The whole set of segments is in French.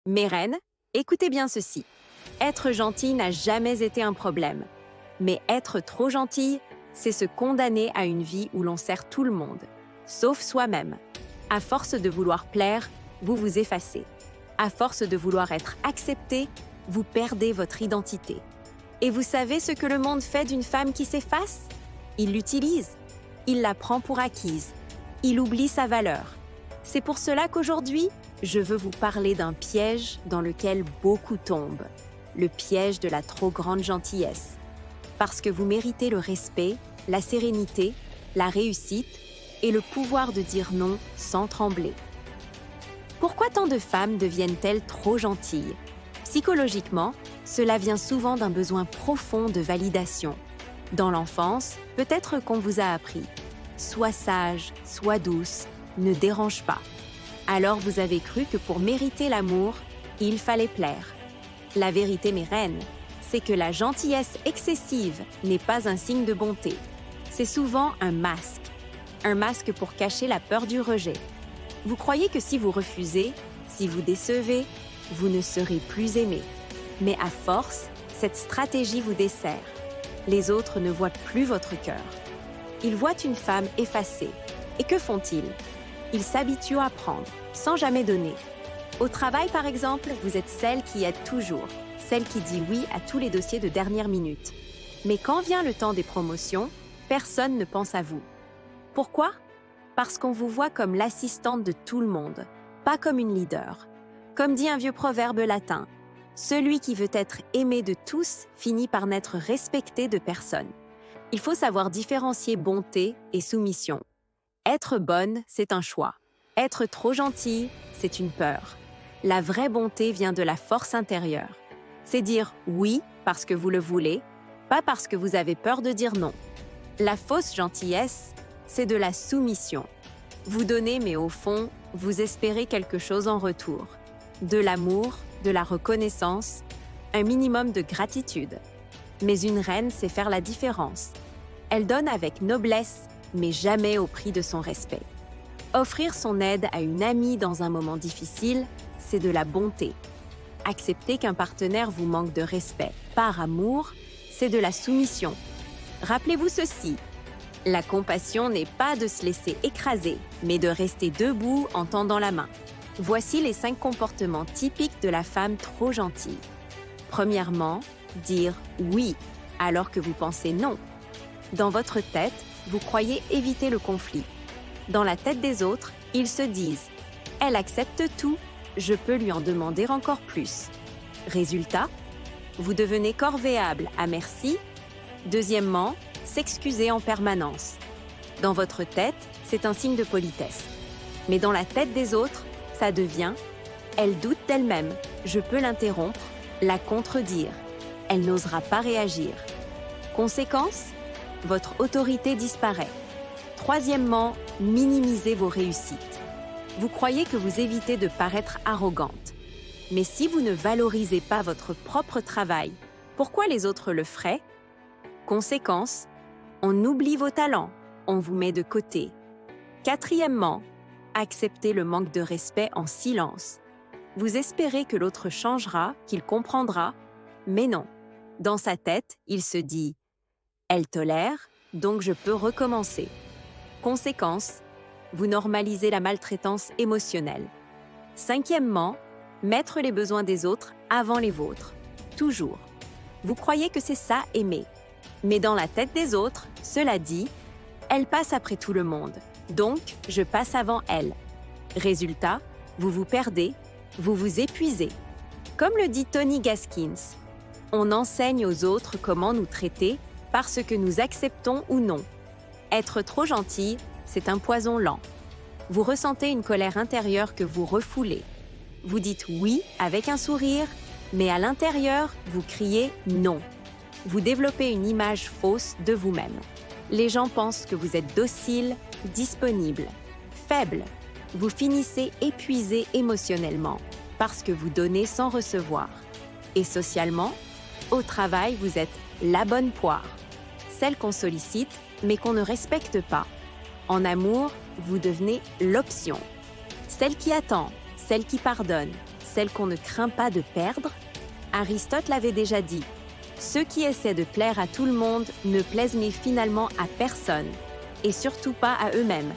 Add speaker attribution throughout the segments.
Speaker 1: Mes reines, écoutez bien ceci. Être gentille n'a jamais été un problème. Mais être trop gentille, c'est se condamner à une vie où l'on sert tout le monde, sauf soi-même. À force de vouloir plaire, vous vous effacez. À force de vouloir être accepté, vous perdez votre identité. Et vous savez ce que le monde fait d'une femme qui s'efface? Il l'utilise. Il la prend pour acquise. Il oublie sa valeur. C'est pour cela qu'aujourd'hui, je veux vous parler d'un piège dans lequel beaucoup tombent. Le piège de la trop grande gentillesse. Parce que vous méritez le respect, la sérénité, la réussite et le pouvoir de dire non sans trembler. Pourquoi tant de femmes deviennent-elles trop gentilles? Psychologiquement, cela vient souvent d'un besoin profond de validation. Dans l'enfance, peut-être qu'on vous a appris « Sois sage, sois douce, ne dérange pas ». Alors vous avez cru que pour mériter l'amour, il fallait plaire. La vérité, mes reines, c'est que la gentillesse excessive n'est pas un signe de bonté. C'est souvent un masque pour cacher la peur du rejet. Vous croyez que si vous refusez, si vous décevez, vous ne serez plus aimé. Mais à force, cette stratégie vous dessert. Les autres ne voient plus votre cœur. Ils voient une femme effacée. Et que font-ils? Ils s'habituent à prendre, sans jamais donner. Au travail, par exemple, vous êtes celle qui aide toujours, celle qui dit oui à tous les dossiers de dernière minute. Mais quand vient le temps des promotions, personne ne pense à vous. Pourquoi? Parce qu'on vous voit comme l'assistante de tout le monde, pas comme une leader. Comme dit un vieux proverbe latin, celui qui veut être aimé de tous finit par n'être respecté de personne. Il faut savoir différencier bonté et soumission. Être bonne, c'est un choix. Être trop gentille, c'est une peur. La vraie bonté vient de la force intérieure. C'est dire oui parce que vous le voulez, pas parce que vous avez peur de dire non. La fausse gentillesse, c'est de la soumission. Vous donnez, mais au fond, vous espérez quelque chose en retour. De l'amour, de la reconnaissance, un minimum de gratitude. Mais une reine sait faire la différence. Elle donne avec noblesse, mais jamais au prix de son respect. Offrir son aide à une amie dans un moment difficile, c'est de la bonté. Accepter qu'un partenaire vous manque de respect par amour, c'est de la soumission. Rappelez-vous ceci, la compassion n'est pas de se laisser écraser, mais de rester debout en tendant la main. Voici les 5 comportements typiques de la femme trop gentille. Premièrement, dire oui alors que vous pensez non. Dans votre tête, vous croyez éviter le conflit. Dans la tête des autres, ils se disent « Elle accepte tout, je peux lui en demander encore plus ». Résultat, vous devenez corvéable à merci. Deuxièmement, s'excuser en permanence. Dans votre tête, c'est un signe de politesse. Mais dans la tête des autres, ça devient « Elle doute d'elle-même, je peux l'interrompre, la contredire. Elle n'osera pas réagir ». Conséquence, votre autorité disparaît. Troisièmement, minimisez vos réussites. Vous croyez que vous évitez de paraître arrogante. Mais si vous ne valorisez pas votre propre travail, pourquoi les autres le feraient? Conséquence, on oublie vos talents, on vous met de côté. Quatrièmement, acceptez le manque de respect en silence. Vous espérez que l'autre changera, qu'il comprendra, mais non. Dans sa tête, il se dit « Elle tolère, donc je peux recommencer ». Conséquence, vous normalisez la maltraitance émotionnelle. Cinquièmement, mettre les besoins des autres avant les vôtres. Toujours. Vous croyez que c'est ça aimer. Mais dans la tête des autres, cela dit « Elle passe après tout le monde, donc je passe avant elle ». Résultat, vous vous perdez, vous vous épuisez. Comme le dit Tony Gaskins, on enseigne aux autres comment nous traiter parce que nous acceptons ou non. Être trop gentil, c'est un poison lent. Vous ressentez une colère intérieure que vous refoulez. Vous dites oui avec un sourire, mais à l'intérieur, vous criez non. Vous développez une image fausse de vous-même. Les gens pensent que vous êtes docile, disponible, faible. Vous finissez épuisé émotionnellement parce que vous donnez sans recevoir. Et socialement, au travail, vous êtes la bonne poire, celle qu'on sollicite mais qu'on ne respecte pas. En amour, vous devenez l'option, celle qui attend, celle qui pardonne, celle qu'on ne craint pas de perdre? Aristote l'avait déjà dit. Ceux qui essaient de plaire à tout le monde ne plaisent mais finalement à personne, et surtout pas à eux-mêmes.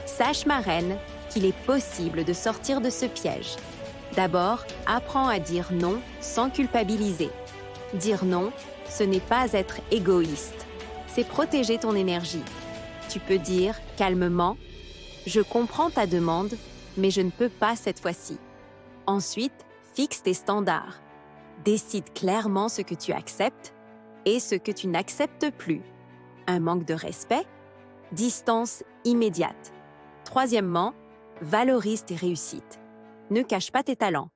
Speaker 1: Sache, ma reine, qu'il est possible de sortir de ce piège. D'abord, apprends à dire non sans culpabiliser. Dire non, ce n'est pas être égoïste, c'est protéger ton énergie. Tu peux dire calmement « Je comprends ta demande, mais je ne peux pas cette fois-ci ». Ensuite, fixe tes standards. Décide clairement ce que tu acceptes et ce que tu n'acceptes plus. Un manque de respect? Distance immédiate. Troisièmement, valorise tes réussites. Ne cache pas tes talents.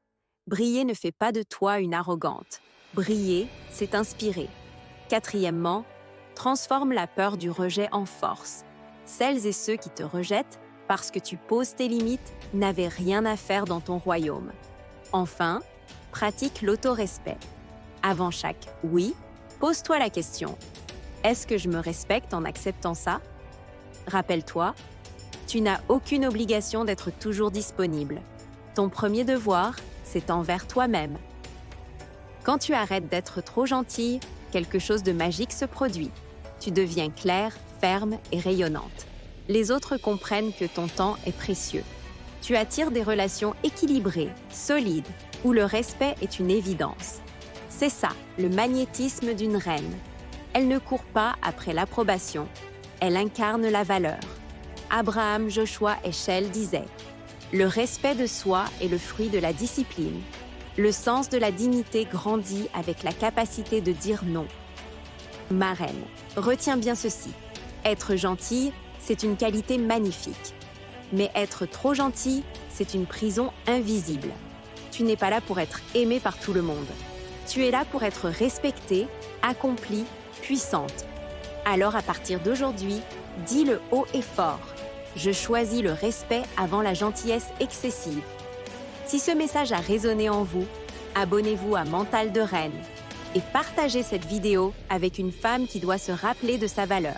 Speaker 1: Briller ne fait pas de toi une arrogante. Briller, c'est inspirer. Quatrièmement, transforme la peur du rejet en force. Celles et ceux qui te rejettent parce que tu poses tes limites n'avaient rien à faire dans ton royaume. Enfin, pratique l'autorespect. Avant chaque « oui », pose-toi la question « Est-ce que je me respecte en acceptant ça ?» Rappelle-toi, tu n'as aucune obligation d'être toujours disponible. Ton premier devoir, c'est envers toi-même. Quand tu arrêtes d'être trop gentille, quelque chose de magique se produit. Tu deviens claire, ferme et rayonnante. Les autres comprennent que ton temps est précieux. Tu attires des relations équilibrées, solides, où le respect est une évidence. C'est ça, le magnétisme d'une reine. Elle ne court pas après l'approbation, elle incarne la valeur. Abraham Joshua Heschel disait « Le respect de soi est le fruit de la discipline. Le sens de la dignité grandit avec la capacité de dire non. » Ma reine, retiens bien ceci. Être gentille, c'est une qualité magnifique. Mais être trop gentille, c'est une prison invisible. Tu n'es pas là pour être aimée par tout le monde. Tu es là pour être respectée, accomplie, puissante. Alors à partir d'aujourd'hui, dis-le haut et fort. Je choisis le respect avant la gentillesse excessive. Si ce message a résonné en vous, abonnez-vous à Mental de Reine et partagez cette vidéo avec une femme qui doit se rappeler de sa valeur.